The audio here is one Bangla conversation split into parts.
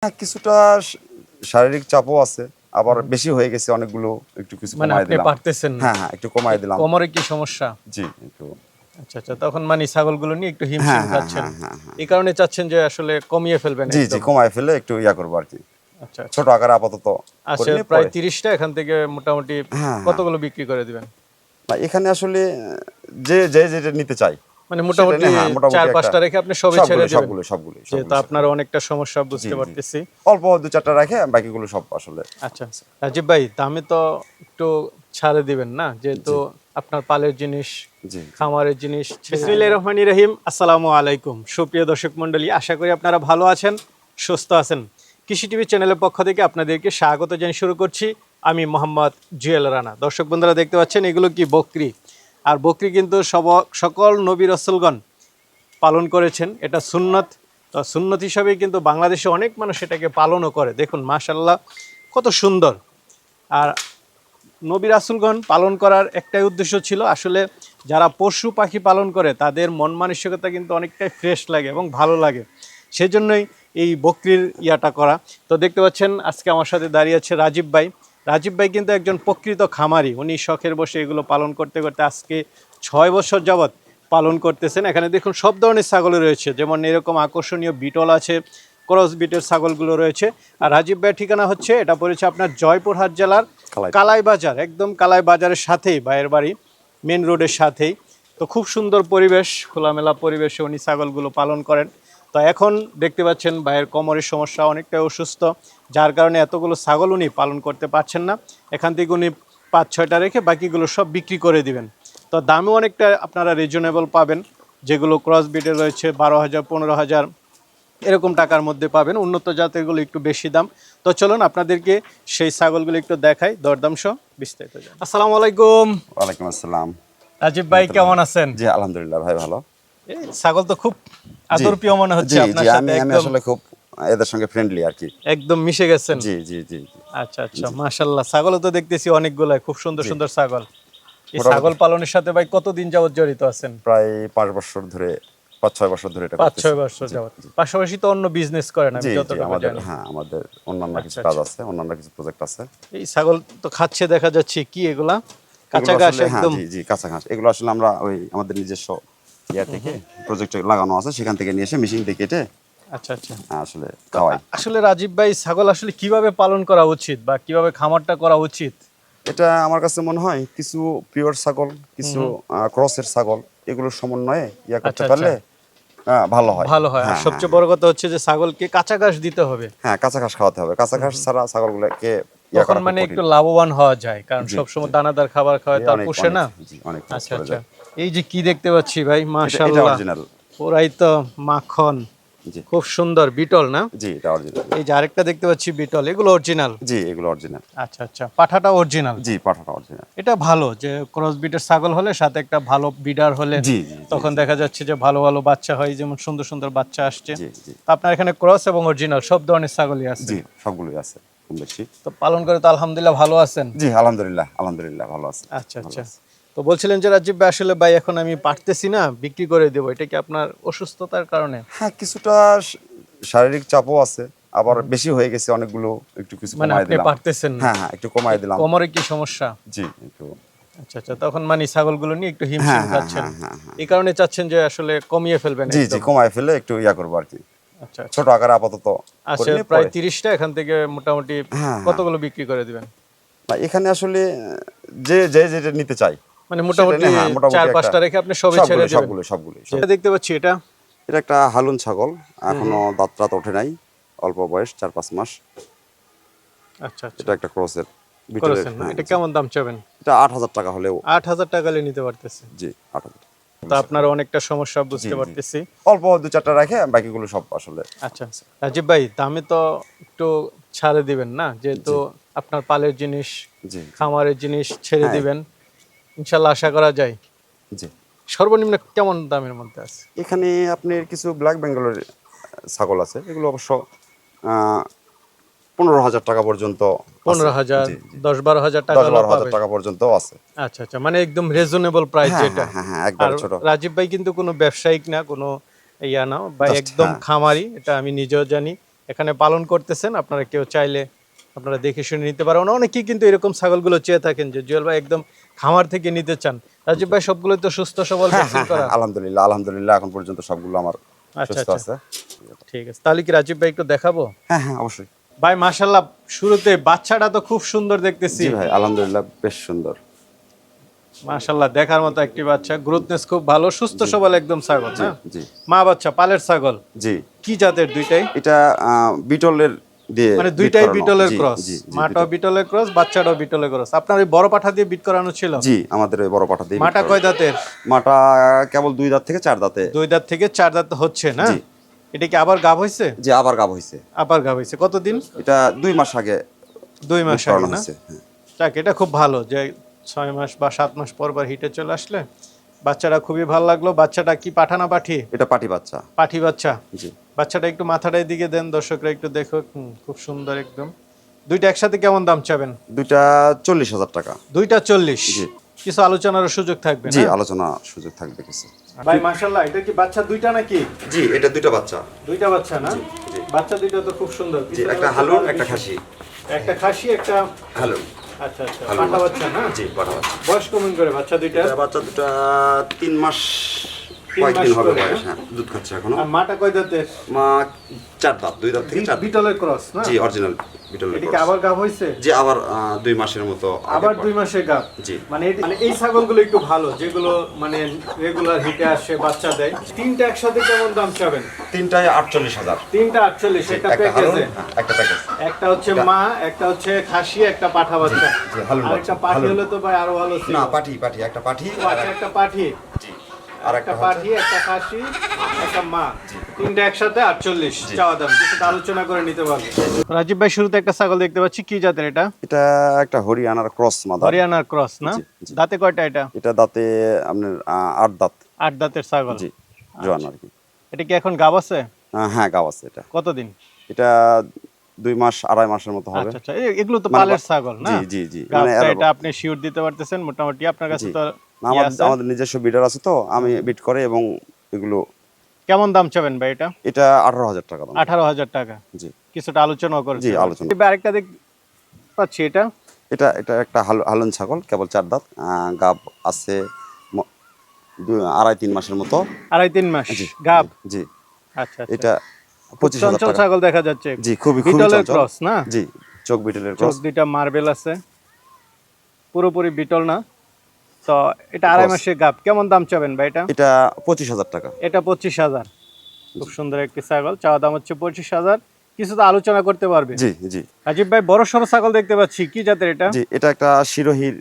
কিছুটা শারীরিক চাপও আছে, আবার বেশি হয়ে গেছে অনেকগুলো, একটু কিছু মানে কমায় আপনি দিলাম। পারতেছেন না? হ্যাঁ, একটু কমায় দিলাম। কোমরে কি সমস্যা? জি, একটু। আচ্ছা, তখন মানে ছাগলগুলো নিয়ে একটু হিমশিম হ্যাঁ, হ্যাঁ, খাচ্ছেন। হ্যাঁ, হ্যাঁ, হ্যাঁ। এই কারণে চাচ্ছেন যে আসলে কমিয়ে ফেলবেন জি, একদম। কমায় ফেলে একটু করবো আরকি। আচ্ছা। ছোট আকারে আপাতত আচ্ছা, করিনি, প্রায় পরে। 30টা এখান থেকে মোটামুটি হ্যাঁ, হ্যাঁ। কতগুলো বিক্রি করে দিবেন? না, এখানে আসলে যে যেটা নিতে চাই মানে সেটা মোটামুটি নিয়ে, হ্যাঁ, মোটামুটি একটা 4-5টা রেখে আপনি সবই ছেড়ে দিবেন? সবগুলোই যেহেতু ছেড়ে আপনার দেব। অনেকটা সমস্যা জি, বুঝতে জি। পারতেছি। অল্প ২-৪টা রেখে বাকিগুলো সব আসলে। আচ্ছা, রাজীব ভাই, দামে তো একটু ছাড়ে দিবেন না? যেহেতু জি, আপনার পালের জিনিস, জি, জি। খামারের জিনিস। বিসমিল্লাহির রহমানির রহিম। আসসালামু আলাইকুম সুপ্রিয় দর্শক মণ্ডলী, আশা করি আপনারা ভালো আছেন, সুস্থ আছেন। কৃষি টিভি চ্যানেলের পক্ষ থেকে আপনাদেরকে স্বাগত জানিয়ে শুরু করছি। আমি মোহাম্মদ জুয়েল রানা। দর্শক বন্ধুরা দেখতে পাচ্ছেন এগুলো কি বকরি, আর বকরি কিন্তু সকল নবী রাসূলগণ পালন করেছেন। এটা সুন্নত, তো সুন্নত হিসাবেই কিন্তু বাংলাদেশে অনেক মানুষ এটাকে পালনও করে। দেখুন মাশাআল্লাহ কত সুন্দর। আর নবী রাসূলগণ পালন করার একটাই উদ্দেশ্য ছিল, আসলে যারা পশু পাখি পালন করে তাদের মন মানসিকতা কিন্তু অনেকটাই ফ্রেশ লাগে এবং ভালো লাগে, সেজন্যই এই বকরির ইয়াটা করা। তো দেখতে পাচ্ছেন আজকে আমার সাথে দাঁড়িয়ে আছে রাজীব ভাই। রাজীব ভাই কিন্তু একজন প্রকৃত খামারি, উনি শখের বসে এগুলো পালন করতে করতে আজকে 6 বছর যাবৎ পালন করতেছেন। এখানে দেখুন সব ধরনের ছাগল রয়েছে, যেমন এরকম আকর্ষণীয় বিটল আছে, ক্রস বিটের ছাগলগুলো রয়েছে। আর রাজীব ভাইয়ের ঠিকানা হচ্ছে, এটা পড়েছে আপনার জয়পুরহাট জেলার কালাই বাজার, একদম কালাই বাজারের সাথেই ভাইয়ের বাড়ি, মেন রোডের সাথেই। তো খুব সুন্দর পরিবেশ, খোলামেলা পরিবেশে উনি ছাগলগুলো পালন করেন। তো এখন দেখতে পাচ্ছেন ভাইয়ের কোমরের সমস্যা, অনেকটাই অসুস্থ, যার কারণে এতগুলো ছাগল উনি পালন করতে পারছেন না। এখান থেকে উনি 5-6টা রেখে বাকিগুলো সব বিক্রি করে দিবেন। তো দামও অনেকটা আপনারা রিজনেবল পাবেন, যেগুলো ক্রস বিটে রয়েছে 12,000 15,000 এরকম টাকার মধ্যে পাবেন। উন্নত জাতেরগুলো একটু বেশি দাম। তো চলুন আপনাদেরকে সেই ছাগলগুলো একটু দেখাই, দরদাম সহ বিস্তারিত জানাই। আসসালামু আলাইকুম। ওয়ালাইকুম আসসালাম। রাজীব ভাই কেমন আছেন? জি, আলহামদুলিল্লাহ ভাই, ভালো। এই ছাগল তো খুব জি, আদর প্রিয় মনে হচ্ছে জি, আপনার জি, সাথে, আমি একদম আসলে খুব এদের সঙ্গে ফ্রেন্ডলি আরকি। একদম মিশে গেছেন। জি, জি, জি, জি। আচ্ছা, মাশাআল্লাহ, ছাগলও তো দেখতেছি অনেকগুলাই, খুব সুন্দর জি। সুন্দর ছাগল। এই মোটামুটি ছাগল পালনের সাথে ভাই কতদিন যাবত জড়িত আছেন? প্রায় ৫ বছর ধরে, ৫-৬ বছর ধরে এটা 5-6 করতেছি। বছর জি, যাবত। জি। পাশাপাশি তো অন্য বিজনেস করেন আমি জি, জি, যতটুকু আমাদের, জানি। হ্যাঁ, আমাদের অন্যান্য কিছু আচ্ছা, কাজ আছে, অন্যান্য কিছু প্রজেক্ট আছে। এই ছাগল তো খাচ্ছে দেখা যাচ্ছে, কি এগুলা? এগুলো কাঁচা ঘাস আসলে, হ্যাঁ, একদম? জি, জি, কাঁচা ঘাস। এগুলো আসলে আমরা ওই আমাদের নিজস্ব থেকে প্রজেক্টে লাগানো আছে, সেখান থেকে নিয়ে এসে মেশিন দিয়ে কেটে আচ্ছা। আসলে তো খাওয়াই। আসলে রাজীব ভাই, ছাগল আসলে কিভাবে পালন করা উচিত বা কিভাবে খামারটা করা উচিত? এটা আমার কাছে মনে হয় কিছু পিওর ছাগল, কিছু ক্রসের ছাগল, এগুলোর সমন্বয়ে করতে আচ্ছা, পারলে ভালো হয়। ভালো হয়। আর হ্যাঁ, হ্যাঁ, সবচেয়ে বড় কথা হচ্ছে যে ছাগলকে কাঁচা ঘাস দিতে হবে। হ্যাঁ, কাঁচা ঘাস খাওয়াতে হবে। কাঁচা ঘাস ছাড়া ছাগলগুলোকে তখন করা খুব মানে কঠিন। একটু লাভবান হওয়া যায়, কারণ জি, সবসময় জি। দানাদার খাবার খাওয়ায় তো আর অনেক, পুষে অনেক, না। জি, অনেক খরচ আচ্ছা, পড়ে যায়। এই যে কি দেখতে পাচ্ছি ভাই, এটা মাশাআল্লাহ, অরিজিনাল। পুরাই তো মাখন, জি, খুব সুন্দর বিটল না? জি, এটা অরিজিনাল। এই যে আরেকটা দেখতে পাচ্ছি বিটল, এগুলো অরিজিনাল? জি, এগুলো অরিজিনাল। আচ্ছা, পাঠাটা অরিজিনাল? জি, পাঠাটা অরিজিনাল। এটা ভালো যে ক্রস বিটের ছাগল হলে সাথে একটা ভালো বিডার হলে জি, জি, জি, তখন জি, দেখা যাচ্ছে যে ভালো ভালো বাচ্চা হয়, যেমন সুন্দর সুন্দর বাচ্চা আসছে। জি, জি, তো আপনার এখানে ক্রস এবং অরিজিনাল সব ধরনের ছাগলই আছে? জি, সবগুলোই আছে কম বেশি। তো পালন করে তো আলহামদুলিল্লাহ ভালো আছেন? জি, আলহামদুলিল্লাহ, আলহামদুলিল্লাহ ভালো আছে। ভালো আচ্ছা। আছে। তো বলছিলেন যে রাজীব ভাই, আসলে ভাই এখন আমি পারতেছি না, বিক্রি করে দেবো, এটা কি আপনার অসুস্থতার কারণে? হ্যাঁ, কিছুটা শারীরিক চাপও আছে, আবার বেশি হয়ে গেছে অনেকগুলো, একটু কিছু মানে কমায় আপনি দিলাম। পারতেছেন না? হ্যাঁ, হ্যাঁ, একটু কমায় দিলাম। কোমরে কি সমস্যা? জি, একটু। আচ্ছা, তখন মানে ছাগলগুলো নিয়ে একটু হিমশিম হ্যাঁ, হ্যাঁ, খাচ্ছেন। হ্যাঁ, হ্যাঁ, হ্যাঁ। এই কারণে চাচ্ছেন যে আসলে কমিয়ে ফেলবেন জি, একদম? কমায় ফেলে একটু করবো আরকি। আচ্ছা। ছোট আকারে আপাতত আচ্ছা, করিনি, প্রায় পরে। 30টা এখান থেকে মোটামুটি হ্যাঁ, হ্যাঁ। কতগুলো বিক্রি করে দিবেন? না, এখানে আসলে যে যেটা নিতে চাই মানে সেটা মোটামুটি নিয়ে, হ্যাঁ, মোটামুটি একটা 4-5টা রেখে আপনি সবই ছেড়ে দিবেন? সবগুলোই। যেটা দেখতে পাচ্ছি এটা? এটা একটা হালুন ছাগল, এখনো দাঁত টাত ওঠে নাই, অল্প বয়স, 4-5 মাস। আচ্ছা। এটা একটা ক্রসের বিটলের। করেছেন না? হ্যাঁ, এটা জি। কেমন দাম চাবেন? এটা ৮,০০০ টাকা হলেও। 8,000 টাকা হলে নিতে পারতেছে? জি, ৮,০০০। তো আপনার অনেকটা সমস্যা জি, বুঝতে জি। পারতেছি। অল্প ২-৪টা রেখে বাকিগুলো সব আসলে। আচ্ছা, রাজীব ভাই, দামে তো একটু ছাড়ে দিবেন না? যেহেতু জি, আপনার পালের জিনিস, জি, খামারের জিনিস ছেড়ে হ্যাঁ, দিবেন, ইনশাল্লাহ আশা করা যায়। জি। সর্বনিম্ন কেমন দামের মধ্যে আছে? এখানে আপনার কিছু ব্ল্যাক বেঙ্গলের ছাগল আছে, এগুলো অবশ্য আ ১৫,০০০ টাকা পর্যন্ত আছে। 15,000, জি, জি। 10-12,000 টাকা হলেও ১০-১২,০০০ পাবে? টাকা পর্যন্ত আছে। আচ্ছা, মানে একদম রিজনেবল প্রাইস হ্যাঁ, যেটা। হ্যাঁ, হ্যাঁ, হ্যাঁ, আর একবারে ছোট। রাজীব ভাই কিন্তু কোনো ব্যবসায়িক না, কোনো ইয়া না ভাই, জাস্ট, একদম হ্যাঁ। খামারি, এটা আমি নিজেও জানি। এখানে পালন করতেছেন। আপনারা কেউ চাইলে আপনারা দেখে শুনে নিতে পারেন। অনেকেই কিন্তু এরকম ছাগলগুলো চেয়ে থাকেন যে জুয়েল ভাই একদম খামার থেকে নিতে চান। রাজীব ভাই সবগুলো তো সুস্থ সবল ভ্যাকসিন করা? আলহামদুলিল্লাহ আলহামদুলিল্লাহ এখন পর্যন্ত সবগুলো আমার আচ্ছা সুস্থ আচ্ছা, আছে। ঠিক আছে। তাহলে কি রাজীব ভাই একটু দেখাবো? হ্যাঁ অবশ্যই। ভাই মাশাআল্লাহ, শুরুতে বাচ্চাটা তো খুব সুন্দর দেখতেছি। জি ভাই আলহামদুলিল্লাহ বেশ সুন্দর। মাশাআল্লাহ, দেখার মতো একটি বাচ্চা, গ্রোথনেস খুব ভালো, সুস্থ সবল একদম ছাগল না? জি মা বাচ্চা পালের ছাগল। জি। কি জাতের দুইটাই? এটা বিটলের দিয়ে মানে বিট দুইটাই করানো। বিটলের জি, ক্রস, জি, জি, মাটাও বিটলের ক্রস, বাচ্চাটাও বিটলের ক্রস। আপনার ওই বড় পাঠা দিয়ে বিট করানো ছিল? জি আমাদের ওই বড় পাঠা দিয়ে বিট মাটা করানো। কয় দাঁতের? মাটা কেবল 2 দাঁত থেকে 4 দাঁতে। 2 দাঁত থেকে 4 দাঁত হচ্ছে না? জি। এটা কি আবার গাব হয়েছে? যে আবার গাব হইছে। আবার গাব হয়েছে কতদিন? এটা 2 মাস আগে 2 মাস বিট করানো আগে না? হয়েছে। হ্যাঁ। যাক, এটা খুব ভালো যে 6 মাস বা 7 মাস পর পর হিটে চলে আসলে বাচ্চাটা খুবই ভালো লাগলো। বাচ্চাটা কি পাঠা না পাঠি? এটা পাটি বাচ্চা। পাঠি বাচ্চা। জি। বাচ্চাটা একটু মাথাটা দিকে দেন, দর্শকরা একটু দেখো। খুব সুন্দর একদম। দুইটা একসাথে কেমন দাম চাবেন? দুইটা 40,000 টাকা। দুইটা 40। জি। কিছু আলোচনার সুযোগ থাকবে জি না? আলোচনা সুযোগ থাকবে কিছু। ভাই মাশাআল্লাহ, এটা কি বাচ্চা দুইটা নাকি? জি এটা দুইটা বাচ্চা। দুইটা বাচ্চা না? জি। বাচ্চা দুইটা তো খুব সুন্দর। জি একটা হালুন একটা খাসি। একটা খাসি একটা হালুন। আচ্ছা আচ্ছা, হালুন পাঠা বাচ্চা না? জি পাঠা বাচ্চা। বয়স কেমন করে বাচ্চা দুইটা? বাচ্চা দুটা 3 মাস 3 মাস কয়েকদিন হবে করে, বয়স। হ্যাঁ দুধ খাচ্ছে এখনো। আর মাটা কয় দাঁতের? মা 4 দাঁত, 2 দাঁত থেকে 4 দাঁত। বিটলের ক্রস না? জি অরিজিনাল বিটলের এটা কি ক্রস। আবার গাব হইছে? জি আবার 2 মাসের মতো আগে আবার পর। 2 মাসের গাব। জি। মানে মানে এই ছাগলগুলো একটু ভালো, যেগুলো মানে রেগুলার হিটে আসে, বাচ্চা দেয়। তিনটা একসাথে কেমন দাম চাবেন? তিনটায় 48,000। তিনটা 48, একটা একটা হালুন প্যাকেজে। একটা প্যাকেজ। একটা হচ্ছে মা, একটা হচ্ছে খাসি, একটা পাঠা বাচ্চা। জি, হালুন আর একটা বাচ্চা, পাঠি হালুন। হলে তো ভাই আরো ভালো ছিল। না পাটি একটা পাটি ও আচ্ছা, একটা পাঠি, জি আর একটা একটা পাঠি, একটা খাসি, একটা মা, তিনটা একসাথে 48 চাওয়া দাম। কিছু আলোচনা করে নিতে পারবে। রাজীব ভাই, শুরুতে একটা ছাগল দেখতে পাচ্ছি, কি জাতের এটা? এটা একটা হরিয়ানার ক্রস মাদার। হরিয়ানার ক্রস না? জি, জি। দাঁতে কয়টা এটা? এটা দাঁতে আপনার 8 দাঁত। 8 দাঁতের ছাগল। জি জোয়ান আর কি। এটা কি এখন গাব আছে? হ্যাঁ গাব আছে এটা। কতদিন? এটা 2 মাস 2.5 মাসের মতো হবে। আচ্ছা আচ্ছা, এগুলো তো মানে পালের ছাগল না? জি জি জি গাবটা মানে এটা আপনি শিওর দিতে পারতেছেন মোটামুটি? আপনার কাছে জি। তো আমাদের নিজস্ব বিডার আছে তো আমি বিট করে এবং এগুলো। কেমন দাম চাবেন ভাই এটা? এটা 18,000 টাকা দাম। 18,000 টাকা। জি কিছুটা আলোচনাও করেন? জি আলোচনা। আরেকটা দেখ পাচ্ছি, এটা এটা একটা হালুন ছাগল, কেবল 4 দাঁত। গাব আছে 2.5-3 মাসের মতো। 2.5-3 মাস জি গাব। জি আচ্ছা আচ্ছা। এটা 25,000 চঞ্চল টাকা। ছাগল দেখা যাচ্ছে। জি খুবই বিটলের চঞ্চল। ক্রস না? জি চোখ বিটলের চোখ ক্রস। দুইটা মার্বেল আছে, পুরোপুরি বিটল না। তো এটা 2.5 মাসের গাব। কেমন দাম চাবেন ভাই এটা? এটা 25,000 টাকা। এটা 25,000। খুব সুন্দর একটি ছাগল, চাওয়া দাম হচ্ছে 25,000। কিছু তো আলোচনা করতে পারবে? জি জি রাজীব ভাই, বড় সড়ো ছাগল দেখতে পাচ্ছি, কি জাতের এটা? জি এটা একটা শিরোহির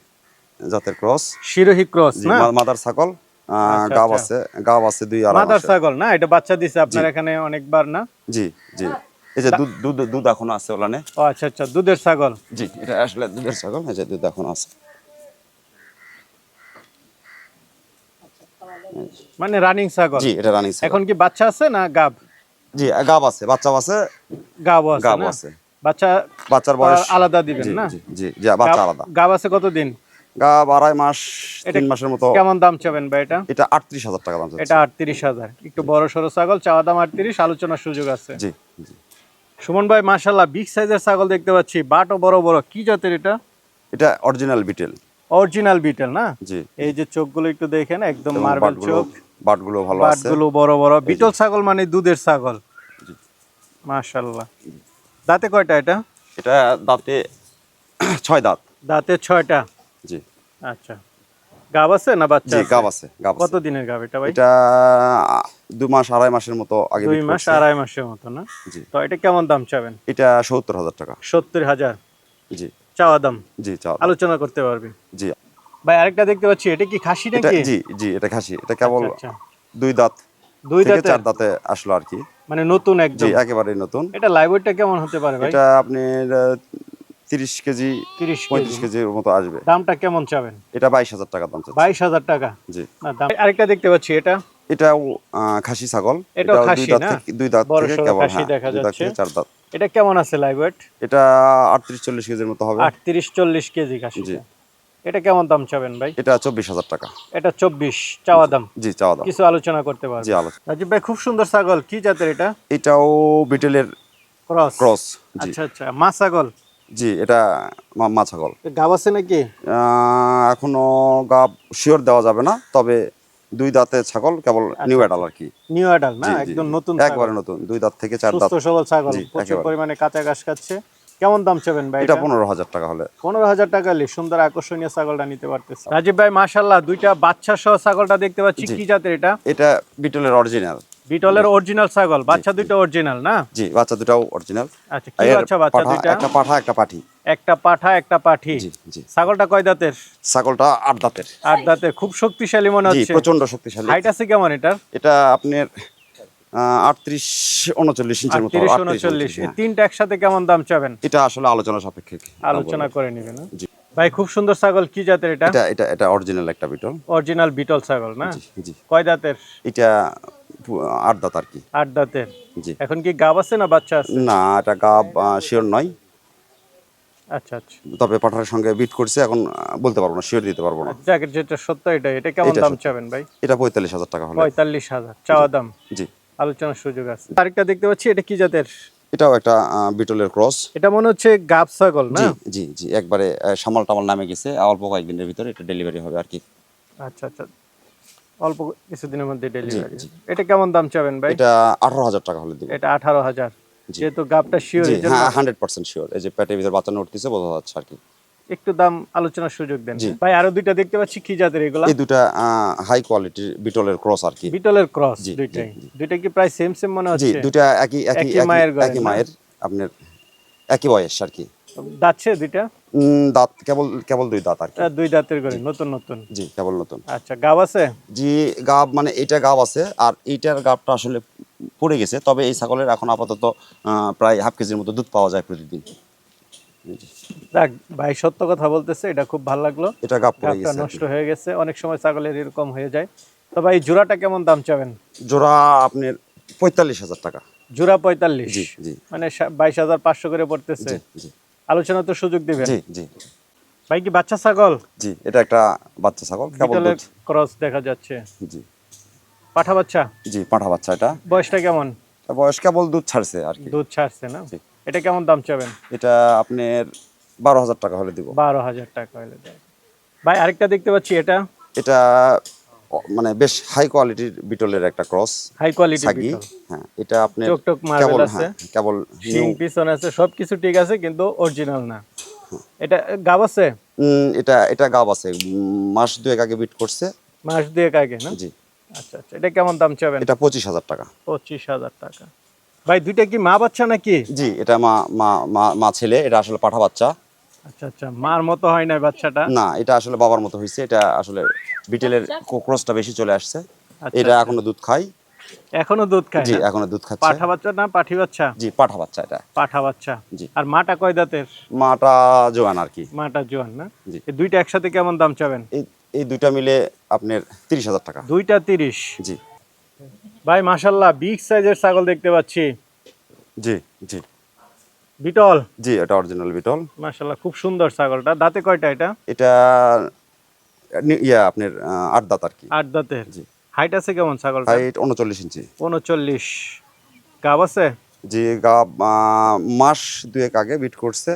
জাতের ক্রস। শিরোহী ক্রস জি না? মাদার ছাগল। আচ্ছা, গাব আচ্ছা। আছে 2.5 মাদার মাসের। ছাগল না? এটা বাচ্চা দিছে আপনার এখানে অনেকবার না? জি জি এই যে দুধ এখনো আছে ওলানে। ও আচ্ছা আচ্ছা, দুধের ছাগল। জি এটা আসলে দুধের ছাগল, এই যে দুধ এখনো আছে। মানে রানিং ছাগল। জি এটা রানিং ছাগল। এখন কি বাচ্চা আছে না গাব? জি গাব আছে, বাচ্চাও আছে। গাব আছে গাব না? আছে। বাচ্চা বাচ্চার বয়স আলাদা দিবেন জি না? জি জি জি বাচ্চা আলাদা। গাব আছে কতদিন? গাব 2.5 মাস 3 মাসের মতো। কেমন দাম চাবেন ভাই এটা? এটা 38,000 টাকা দাম চাচ্ছি। এটা 38,000। একটু বড় সড়ো ছাগল, চাওয়া দাম 38, আলোচনার সুযোগ আছে। জি জি সুমন ভাই, মাশাআল্লাহ বিগ সাইজের ছাগল দেখতে পাচ্ছি, বাটও বড় বড়। কি জাতের এটা? এটা অরিজিনাল বিটেল। অরিজিনাল বিটেল না? জি এই যে চোখগুলো একটু দেখেন, একদম এবং মার্বেল চোখ, বাটগুলো ভালো আছে। বাটগুলো বড় বড়। বিটল ছাগল মানে দুধের ছাগল। মাশাআল্লাহ। দাঁতে কয়টা এটা? এটা দাঁতে 6 দাঁত। দাঁতে 6টা। জি আচ্ছা। গাব আছে না বাচ্চা জি আছে? গাব আছে গাব আছে। কত দিনের গাব এটা ভাই? এটা 2 মাস 2.5 মাসের মতো আগে 2 বিট মাস করছে। 2.5 মাসের মতো না? জি তো এটা কেমন দাম চাবেন? এটা 70,000 টাকা। 70,000 জি চাওয়া দাম। জি চাও। আলোচনা করতে পারবে? জি ভাই, আরেকটা দেখতে পাচ্ছি, এটা কি খাসি এটা নাকি? জি জি এটা খাসি। এটা কেবল আচ্ছা, 2 দাঁত 2 থেকে দাঁতে 4 দাঁতে আসলো আর কি। মানে নতুন জি একদম। একেবারে নতুন। এটা লাইভ ওয়েটটা কেমন হতে পারে ভাই? এটা আপনার 30 কেজি 30 35 কেজির মতো আসবে। দামটা কেমন চাবেন? এটা 22,000 টাকা দাম চাচ্ছি। 22,000 টাকা জি না দাম। আরেকটা দেখতে পাচ্ছি, এটা এটাও খাসি ছাগল। এটাও খাসি 2 দাঁত না? থেকে 2 দাঁত বড় থেকে সড়ো কেবল খাসি দেখা 2 দাঁত যাচ্ছে। থেকে 4 দাঁত। এটা কেমন আছে লাইভ ওয়েট? এটা 38-40 কেজির মতো হবে। 38-40 কেজি খাসি। জি এটা কেমন দাম চাবেন ভাই? এটা 24,000 টাকা। এটা 24 চাওয়া দাম। জি চাওয়া দাম। কিছু আলোচনা করতে পারবে? জি আলোচনা। রাজীব ভাই, খুব সুন্দর ছাগল, কি জাতের এটা? এটাও বিটেলের ক্রস ক্রস। জি আচ্ছা আচ্ছা, মা ছাগল। জি, এটা মা ছাগল। গাব আছে নাকি? এখনো গাব শিওর দেওয়া যাবে না, তবে 2 দাঁতে ছাগল, কেবল নিউ আচ্ছা অ্যাডাল আচ্ছা, আর কি। নিউ অ্যাডাল না, জি জি একদম জি, নতুন ছাগল, একবারে নতুন, 2 দাঁত থেকে 4 সুস্থ দাঁত। সবল ছাগল, জি প্রচুর একেবারে। পরিমাণে কাঁচা ঘাস খাচ্ছে। কেমন দাম চাবেন ভাই এটা এটা? 15,000 টাকা হলে। 15,000 টাকা হলে সুন্দর আকর্ষণীয় ছাগলটা নিতে পারতেছে। রাজীব ভাই মাশাআল্লাহ, দুইটা বাচ্চা সহ ছাগলটা দেখতে পাচ্ছি, জি, কি জাতের এটা? এটা বিটলের অরিজিনাল। বিটলের অরিজিনাল ছাগল, জি বাচ্চা জি দুইটা অরিজিনাল না? জি, বাচ্চা দুটাও অরিজিনাল। আচ্ছা, কি এর বাচ্চা? বাচ্চা পাঠা, দুইটা, একটা পাঠা একটা পাঠি। একটা পাঠা একটা পাঠি। জি জি। ছাগলটা কয় দাঁতের? ছাগলটা 8 দাঁতের। 8 দাঁতের, খুব শক্তিশালী মনে জি, হচ্ছে। প্রচন্ড শক্তিশালী। হাইট আছে কেমন এটার? এটা আপনার 38 39 ইঞ্চির মতো, 38 38 39, 29। এই হ্যাঁ, তিনটা একসাথে কেমন দাম চাবেন? এটা আসলে আলোচনা সাপেক্ষে দাম আলোচনা বলবো। করে নেবেন না? জি, ভাই খুব সুন্দর ছাগল, কি জাতের এটা? এটা অরিজিনাল একটা বিটল। অরিজিনাল বিটল ছাগল না? জি জি। কয় দাঁতের? এটা 8 দাঁত আর কি। 8 দাঁতের। জি। এখন কি গাব আছে না বাচ্চা আছে? না, এটা গাব শিওর নয়, আচ্ছা আচ্ছা, তবে পাঠার সঙ্গে বিট করছে, এখন বলতে পারবো না, শিওর দিতে পারবো না। যাক, যেটা সত্য এটা। এটা কেমন এটা দাম সত্যি। চাবেন ভাই? এটা 45,000 টাকা হলে। 45,000 চাওয়া দাম, জি। আলোচনার সুযোগ আছে। আরেকটা দেখতে পাচ্ছি, এটা কি জাতের? এটাও একটা বিটলের ক্রস। এটা মনে হচ্ছে গাব ছাগল না? জি জি জি, একবারে সামাল টামাল নামে গেছে, অল্প কয়েকদিনের ভিতরে এটা ডেলিভারি হবে আর কি। আচ্ছা আচ্ছা, অল্প কিছুদিনের মধ্যে ডেলিভারি। জি। এটা কেমন দাম চাবেন ভাই? এটা 18,000 টাকা হলে দেবো। এটা 18,000। জি। যেহেতু গাবটা শিওর, জি এর জন্য হ্যাঁ, 100% শিওর। এই যে পেটের ভিতর বাচ্চা উঠতেছে, বোঝা যাচ্ছে আর কি। একটু দাম আলোচনার সুযোগ দেন জি। ভাই। আরো দুইটা দেখতে পাচ্ছি, কি জাতের এগুলা? এই দুটা হাই কোয়ালিটির বিটলের ক্রস আর কি। বিটলের ক্রস জি, দুইটাই। জি, জি। দুইটা কি প্রায় সেম সেম মনে জি, হচ্ছে? দুটা একই একই একই মায়ের ঘরের একই না? মায়ের, আপনার একই বয়স আর কি। দাঁতছে দুইটা? দাঁত কেবল কেবল 2 দাঁত আর কি। দুই দাঁতের ঘরে, নতুন নতুন। জি, কেবল নতুন। আচ্ছা, গাব আছে? জি, গাব মানে এটা গাব আছে, আর এইটার গাবটা আসলে পড়ে গেছে, তবে এই ছাগলের এখন আপাতত প্রায় হাফ কেজির মতো দুধ পাওয়া যায় প্রতিদিন। জি। যাক, ভাই সত্য কথা বলতেছে, এটা খুব ভালো লাগলো। এটা গাব পড়ে গাবটা গেছে আর নষ্ট কি। হয়ে গেছে, অনেক সময় ছাগলের এরকম হয়ে যায়। তো ভাই জোড়াটা কেমন দাম চাবেন? জোড়া আপনার 45,000 টাকা। জোড়া 45? জি জি। মানে 22,500 করে পড়তেছে। জি জি আলোচনা তো সুযোগ দিবেন। জি জি ভাই কি বাচ্চা ছাগল? জি, এটা একটা বাচ্চা ছাগল, কেবল বিটলের দুধ। ক্রস দেখা যাচ্ছে। জি পাঠা বাচ্চা? জি, পাঁঠা বাচ্চা এটা। বয়সটা কেমন? তার বয়স কেবল দুধ ছাড়ছে আর কি। দুধ ছাড়ছে না? জি। এটা কেমন দাম চাবেন? এটা আপনার 12,000 টাকা হলে দিব। 12,000 টাকা হলে দেয়। ভাই আরেকটা দেখতে পাচ্ছি, এটা এটা মানে বেশ হাই কোয়ালিটির বিটলের একটা ক্রস। হাই কোয়ালিটি সাগি। বিটল। হ্যাঁ, এটা আপনার চোখ টোক মার্বেল কেবল, আছে, হ্যাঁ কেবল শিং নিউ। পিছন আছে, সবকিছু ঠিক আছে, কিন্তু অরিজিনাল না। এটা গাব আছে? এটা এটা গাব আছে, মাস 2 আগে বিট করছে। মাস দুয়েক আগে না? জি। আচ্ছা আচ্ছা, এটা কেমন দাম চাবেন? এটা 25,000 টাকা। 25,000 টাকা। ভাই দুইটা কি মা বাচ্চা নাকি? জি, এটা মা মা মা মা ছেলে, এটা আসলে পাঠা বাচ্চা। আচ্ছা আচ্ছা, মার মতো হয় না বাচ্চাটা? না, এটা আসলে বাবার মতো হয়েছে, এটা আসলে বিটেলের ক্রসটা বেশি চলে আসছে। আচ্ছা, এটা আচ্ছা। এখনো দুধ খায়। এখনো দুধ খায় জি, না? এখনো দুধ খাচ্ছে। পাঠা বাচ্চা না পাঠি বাচ্চা? জি, পাঠা বাচ্চা এটা। পাঠা বাচ্চা। জি। আর মাটা কয় দাঁতের? মাটা জোয়ান আর কি। মাটা জোয়ান না? জি। এই দুইটা একসাথে কেমন দাম চাবেন? এই এই দুইটা মিলে আপনার 30,000 টাকা। দুইটা 30? জি ভাই মাশাল্লাহ, বিগ সাইজের ছাগল দেখতে পাচ্ছি। জি জি বিটল? জি, এটা অরিজিনাল বিটল। মাশাল্লাহ, খুব সুন্দর ছাগলটা। দাঁতে কয়টা এটা? এটা আপনার 8 দাঁত আর কি। 8 দাঁতের। জি। হাইট আছে কেমন ছাগলটা? হাইট 39 ইঞ্চি। 39। গাব আছে? জি, গাব মাস 2 আগে বিট করছে,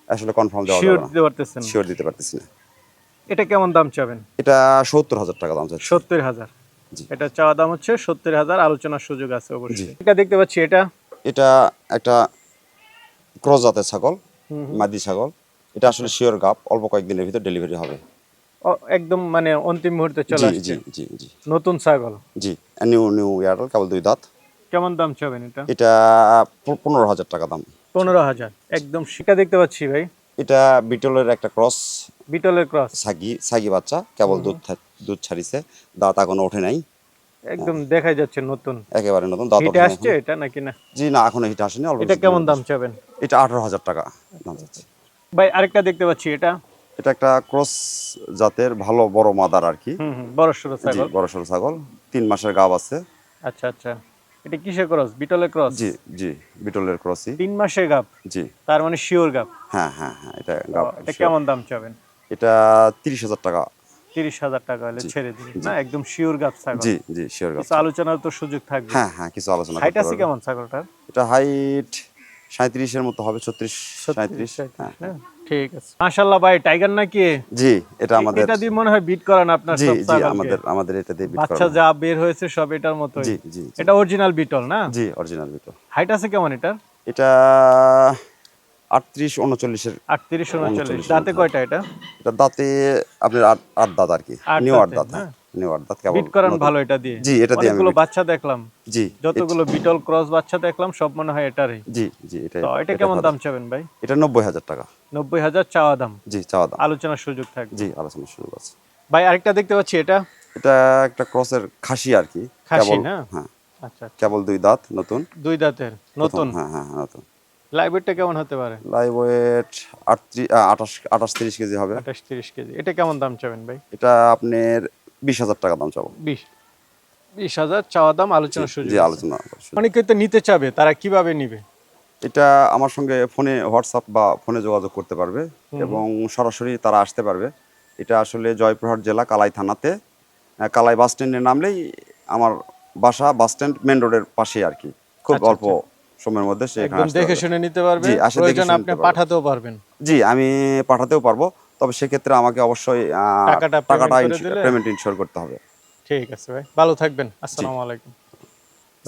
আসলে কনফার্ম দেওয়া শিওর যাবে না। দিতে পারতেছেন না? শিওর দিতে পারতেছি না। এটা কেমন দাম চাবেন? এটা 70,000 টাকা দাম চাচ্ছি। 70,000। জি। এটা চাওয়া দাম হচ্ছে 70,000, আলোচনার সুযোগ আছে জি। অবশ্যই। এটা দেখতে পাচ্ছি, এটা? এটা একটা ক্রস জাতের ছাগল, মাদি ছাগল। এটা আসলে শিওর গাব, অল্প কয়েকদিনের ভিতর ডেলিভারি হবে। একদম মানে অন্তিম মুহূর্তে চলে জি আসছে। জি জি জি নতুন ছাগল। জি, নিউ নিউ ইয়ারল, কেবল 2 দাঁত। কেমন দাম চাবেন এটা? এটা 15,000 টাকা দাম। 15,000 একদম। শিকা দেখতে পাচ্ছি ভাই, এটা বিটলের একটা ক্রস বিটলের ক্রস। সাগি বাচ্চা, কেবল দুধ ছাড়িছে, দাঁত এখনো ওঠে নাই। একদম দেখাই যাচ্ছে নতুন। একেবারে নতুন, দাঁত হিটে ওঠে নাই আসছে এখনো। এটা নাকি না? জি না, এখনো হিট আসেনি, অল্প এটা কিছু কেমন দিনের দাম মধ্যে। চাবেন? এটা 18,000 টাকা দাম চাচ্ছি। ভাই আরেকটা দেখতে পাচ্ছি, এটা? এটা একটা ক্রস জাতের ভালো বড় মাদার আর কি। বড় সড়ো জি, ছাগল। বড় সড়ো ছাগল, 3 মাসের গাব আছে। আচ্ছা আচ্ছা, এটা কিসের ক্রস? বিটলের ক্রস? জি জি, বিটলের ক্রসই। 3 মাসের গাব? জি তার মানে শিওর গাব। হ্যাঁ হ্যাঁ হ্যাঁ, এটা গাব। এটা কেমন দাম চাবেন? এটা 30,000 টাকা। 30,000 টাকা হলে জি, ছেড়ে দিবেন না? একদম শিওর গাব ছাগল। জি জি, শিওর গাব। কিছু আলোচনার তো সুযোগ থাকবে। হ্যাঁ হ্যাঁ, কিছু আলোচনা হাইট করতে আছে পারবো। কেমন ছাগলটার? এটা হাইট 37-এর মতো হবে, 36-37। হ্যাঁ হ্যাঁ, ঠিক আছে মাশাআল্লাহ ভাই টাইগার নাকি জি, এটা আমাদের। এটা দিয়ে মনে হয় বিট করান আপনার জি সব জি, ছাগলকে আমাদের এটা দিয়ে বিট বাচ্চা করানো। যা বের হয়েছে সব এটার মতোই জি জি জি এটা অরিজিনাল বিটল না জি, অরিজিনাল বিটল। হাইট আছে কেমন এটা এটা 38-39-এর 38 39 39 দাঁতে কয়টা এটা এটা দাঁতে আপনার আট দাঁত আর কি, আট নিউ আট দাঁতে, দাঁত। হ্যাঁ। হ্যাঁ, নিউ আট দাঁত কেবল বিট করান নতুন। ভালো এটা দিয়ে জি, এটা দিয়ে আমি অনেকগুলো বিট- বাচ্চা দেখলাম জি যতগুলো বিটল ক্রস বাচ্চা দেখলাম সব মনে হয় এটারই জি জি, এটা তো এটা কেমন দাম চাবেন ভাই এটা 90,000 টাকা। 90,000 চাওয়া দাম জি, চাওয়া দাম। আলোচনার সুযোগ থাকবে জি, আলোচনার সুযোগ আছে। ভাই আরেকটা দেখতে পাচ্ছি এটা এটা একটা ক্রসের খাসি আর কি, খাসি কেবল। না হ্যাঁ, আচ্ছা কেবল 2 দাঁত, নতুন। দুই দাঁতের নতুন হ্যাঁ হ্যাঁ হ্যাঁ, নতুন। লাইভ ওয়েটটা কেমন হতে পারে লাইভ ওয়েট 28-30 কেজি হবে। 28 30 কেজি এটা কেমন দাম চাবেন ভাই এটা আপনার 20,000 টাকা দাম চাবো। 20,000 চাওয়া দাম আলোচনার সুযোগ জি, আছে। আলোচনা করার সুযোগ। অনেকে তো নিতে চাবে তারা কিভাবে নিবে এটা আমার সঙ্গে ফোনে, হোয়াটসঅ্যাপ বা ফোনে যোগাযোগ করতে পারবে এবং সরাসরি তারা আসতে পারবে। এটা আসলে জয়পুরহাট জেলা কালাই থানাতে, কালাই বাস স্ট্যান্ডে নামলেই আমার বাসা, বাস স্ট্যান্ড মেন রোডের পাশে আর কি, খুব আচ্ছা, অল্প সময়ের মধ্যে সে এখানে একদম আসতে দেখে পারবে। শুনে নিতে পারবে জি, আসে দেখে প্রয়োজন শুনে আপনি নিতে পারবে। পাঠাতেও পারবেন জি, আমি পাঠাতেও পারবো, তবে সেক্ষেত্রে আমাকে অবশ্যই টাকাটা payment করে দিলে- পেমেন্ট ইনশিওর করতে হবে। ঠিক আছে ভাই ভালো থাকবেন আসসালামু আলাইকুম